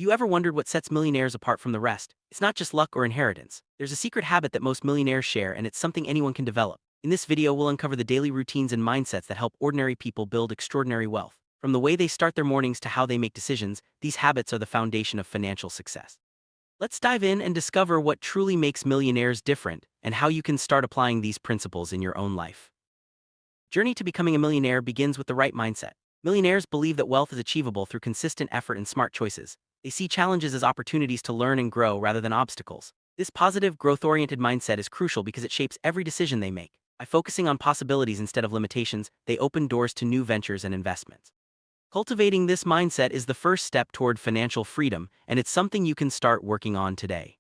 If you ever wondered what sets millionaires apart from the rest, it's not just luck or inheritance. There's a secret habit that most millionaires share, and it's something anyone can develop. In this video, we'll uncover the daily routines and mindsets that help ordinary people build extraordinary wealth. From the way they start their mornings to how they make decisions, these habits are the foundation of financial success. Let's dive in and discover what truly makes millionaires different and how you can start applying these principles in your own life. Journey to becoming a millionaire begins with the right mindset. Millionaires believe that wealth is achievable through consistent effort and smart choices. They see challenges as opportunities to learn and grow rather than obstacles. This positive, growth-oriented mindset is crucial because it shapes every decision they make. By focusing on possibilities instead of limitations, they open doors to new ventures and investments. Cultivating this mindset is the first step toward financial freedom, and it's something you can start working on today.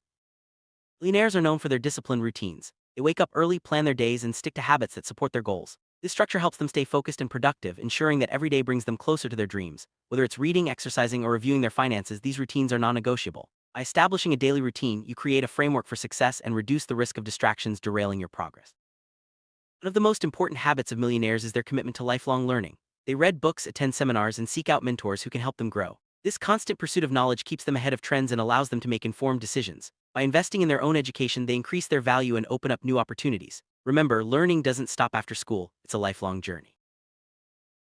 Millionaires are known for their disciplined routines. They wake up early, plan their days, and stick to habits that support their goals. This structure helps them stay focused and productive, ensuring that every day brings them closer to their dreams. Whether it's reading, exercising, or reviewing their finances, these routines are non-negotiable. By establishing a daily routine, you create a framework for success and reduce the risk of distractions derailing your progress. One of the most important habits of millionaires is their commitment to lifelong learning. They read books, attend seminars, and seek out mentors who can help them grow. This constant pursuit of knowledge keeps them ahead of trends and allows them to make informed decisions. By investing in their own education, they increase their value and open up new opportunities. Remember, learning doesn't stop after school, it's a lifelong journey.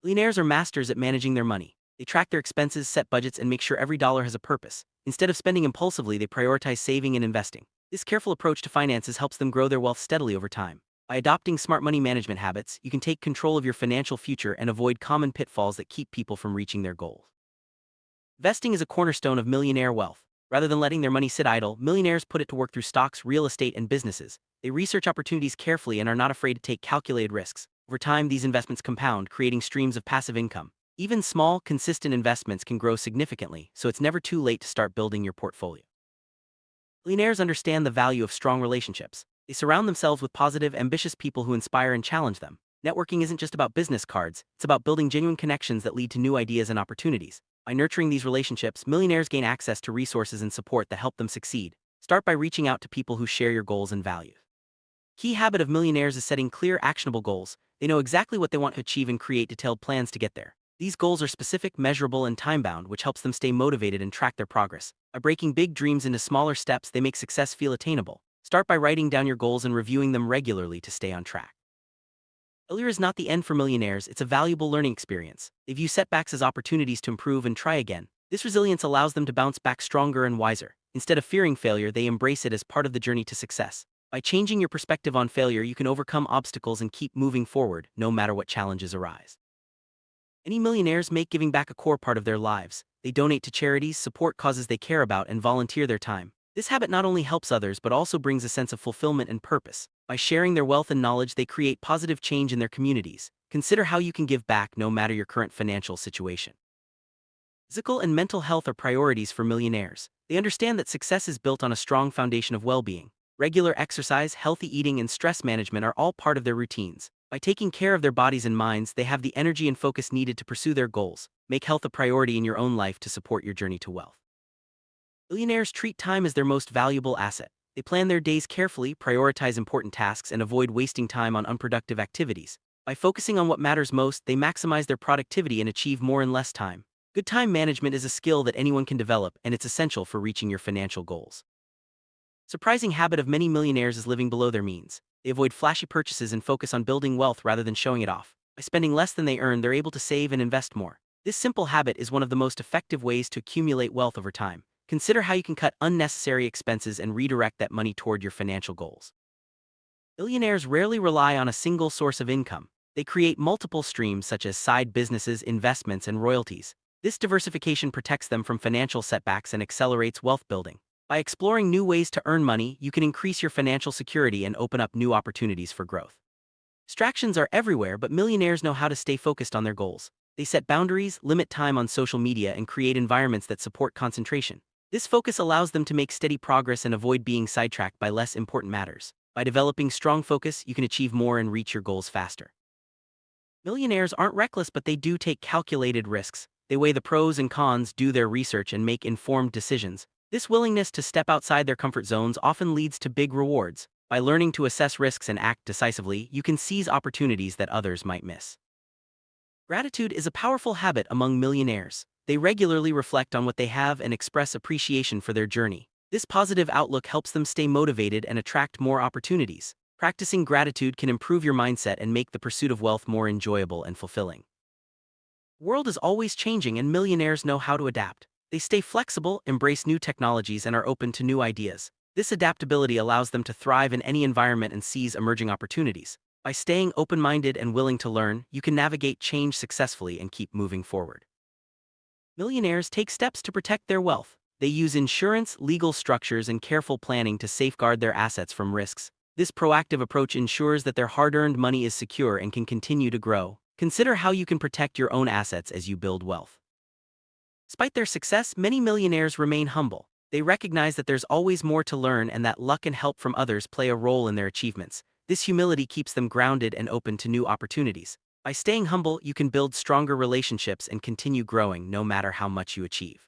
Millionaires are masters at managing their money. They track their expenses, set budgets, and make sure every dollar has a purpose. Instead of spending impulsively, they prioritize saving and investing. This careful approach to finances helps them grow their wealth steadily over time. By adopting smart money management habits, you can take control of your financial future and avoid common pitfalls that keep people from reaching their goals. Investing is a cornerstone of millionaire wealth. Rather than letting their money sit idle, millionaires put it to work through stocks, real estate, and businesses. They research opportunities carefully and are not afraid to take calculated risks. Over time, these investments compound, creating streams of passive income. Even small, consistent investments can grow significantly, so it's never too late to start building your portfolio. Millionaires understand the value of strong relationships. They surround themselves with positive, ambitious people who inspire and challenge them. Networking isn't just about business cards, it's about building genuine connections that lead to new ideas and opportunities. By nurturing these relationships, millionaires gain access to resources and support that help them succeed. Start by reaching out to people who share your goals and values. Key habit of millionaires is setting clear, actionable goals. They know exactly what they want to achieve and create detailed plans to get there. These goals are specific, measurable, and time-bound, which helps them stay motivated and track their progress. By breaking big dreams into smaller steps, they make success feel attainable. Start by writing down your goals and reviewing them regularly to stay on track. Failure is not the end for millionaires, it's a valuable learning experience. They view setbacks as opportunities to improve and try again. This resilience allows them to bounce back stronger and wiser. Instead of fearing failure, they embrace it as part of the journey to success. By changing your perspective on failure, you can overcome obstacles and keep moving forward, no matter what challenges arise. Many millionaires make giving back a core part of their lives. They donate to charities, support causes they care about, and volunteer their time. This habit not only helps others but also brings a sense of fulfillment and purpose. By sharing their wealth and knowledge, they create positive change in their communities. Consider how you can give back no matter your current financial situation. Physical and mental health are priorities for millionaires. They understand that success is built on a strong foundation of well-being. Regular exercise, healthy eating, and stress management are all part of their routines. By taking care of their bodies and minds, they have the energy and focus needed to pursue their goals. Make health a priority in your own life to support your journey to wealth. Millionaires treat time as their most valuable asset. They plan their days carefully, prioritize important tasks, and avoid wasting time on unproductive activities. By focusing on what matters most, they maximize their productivity and achieve more in less time. Good time management is a skill that anyone can develop, and it's essential for reaching your financial goals. Surprising habit of many millionaires is living below their means. They avoid flashy purchases and focus on building wealth rather than showing it off. By spending less than they earn, they're able to save and invest more. This simple habit is one of the most effective ways to accumulate wealth over time. Consider how you can cut unnecessary expenses and redirect that money toward your financial goals. Millionaires rarely rely on a single source of income. They create multiple streams such as side businesses, investments, and royalties. This diversification protects them from financial setbacks and accelerates wealth building. By exploring new ways to earn money, you can increase your financial security and open up new opportunities for growth. Distractions are everywhere, but millionaires know how to stay focused on their goals. They set boundaries, limit time on social media, and create environments that support concentration. This focus allows them to make steady progress and avoid being sidetracked by less important matters. By developing strong focus, you can achieve more and reach your goals faster. Millionaires aren't reckless, but they do take calculated risks. They weigh the pros and cons, do their research, and make informed decisions. This willingness to step outside their comfort zones often leads to big rewards. By learning to assess risks and act decisively, you can seize opportunities that others might miss. Gratitude is a powerful habit among millionaires. They regularly reflect on what they have and express appreciation for their journey. This positive outlook helps them stay motivated and attract more opportunities. Practicing gratitude can improve your mindset and make the pursuit of wealth more enjoyable and fulfilling. The world is always changing and millionaires know how to adapt. They stay flexible, embrace new technologies, and are open to new ideas. This adaptability allows them to thrive in any environment and seize emerging opportunities. By staying open-minded and willing to learn, you can navigate change successfully and keep moving forward. Millionaires take steps to protect their wealth. They use insurance, legal structures, and careful planning to safeguard their assets from risks. This proactive approach ensures that their hard-earned money is secure and can continue to grow. Consider how you can protect your own assets as you build wealth. Despite their success, many millionaires remain humble. They recognize that there's always more to learn and that luck and help from others play a role in their achievements. This humility keeps them grounded and open to new opportunities. By staying humble, you can build stronger relationships and continue growing no matter how much you achieve.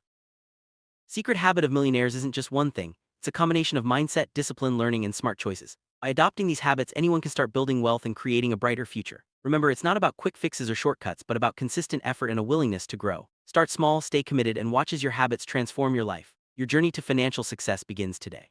Secret habit of millionaires isn't just one thing. It's a combination of mindset, discipline, learning, and smart choices. By adopting these habits, anyone can start building wealth and creating a brighter future. Remember, it's not about quick fixes or shortcuts, but about consistent effort and a willingness to grow. Start small, stay committed, and watch as your habits transform your life. Your journey to financial success begins today.